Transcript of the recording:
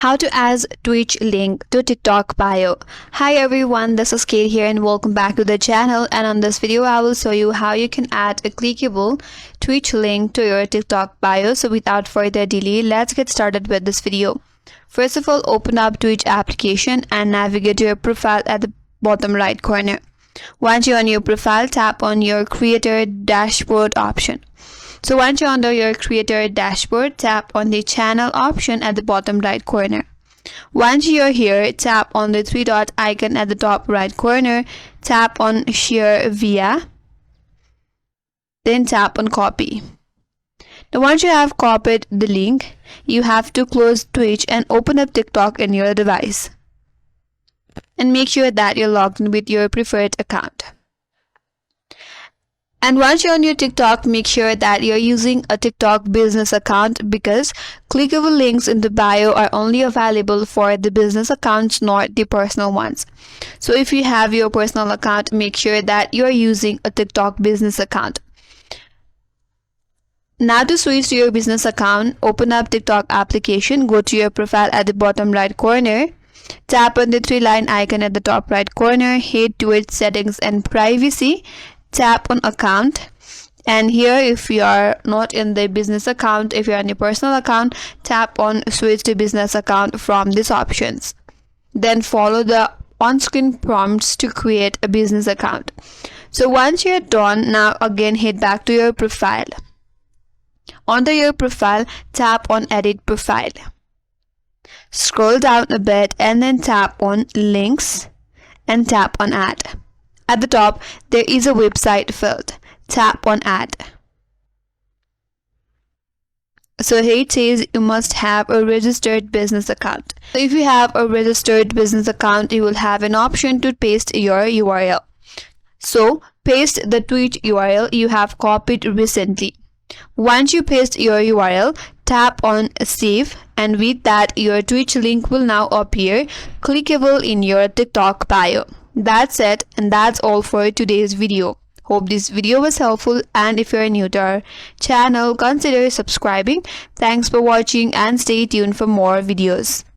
How to add Twitch link to TikTok bio. Hi everyone, this is Kate here and welcome back to the channel, and on this video I will show you how you can add a clickable Twitch link to your TikTok bio. So without further delay, let's get started with this video. First of all, open up Twitch application and navigate to your profile at the bottom right corner. Once you're on your profile, tap on your creator dashboard option. So once you're under your creator dashboard, tap on the channel option at the bottom right corner. Once you're here, tap on the three dot icon at the top right corner, tap on share via, then tap on copy. Now once you have copied the link, you have to close Twitch and open up TikTok in your device. And make sure that you're logged in with your preferred account. And once you're on your TikTok, make sure that you're using a TikTok business account, because clickable links in the bio are only available for the business accounts, not the personal ones. So if you have your personal account, make sure that you're using a TikTok business account. Now to switch to your business account, open up TikTok application, go to your profile at the bottom right corner, tap on the three-line icon at the top right corner, head towards settings and privacy, tap on account, and here if you are not in the business account, if you're on your personal account, tap on switch to business account from these options. Then follow the on-screen prompts to create a business account. So once you're done, now again head back to your profile. Under your profile, tap on edit profile. Scroll down a bit and then tap on links and tap on add. At the top, there is a website field. Tap on add. So here it says you must have a registered business account. So if you have a registered business account, you will have an option to paste your URL. So paste the Twitch URL you have copied recently. Once you paste your URL, tap on save, and with that your Twitch link will now appear clickable in your TikTok bio. That's it, and that's all for today's video. Hope this video was helpful, and if you're new to our channel, consider subscribing. Thanks for watching and stay tuned for more videos.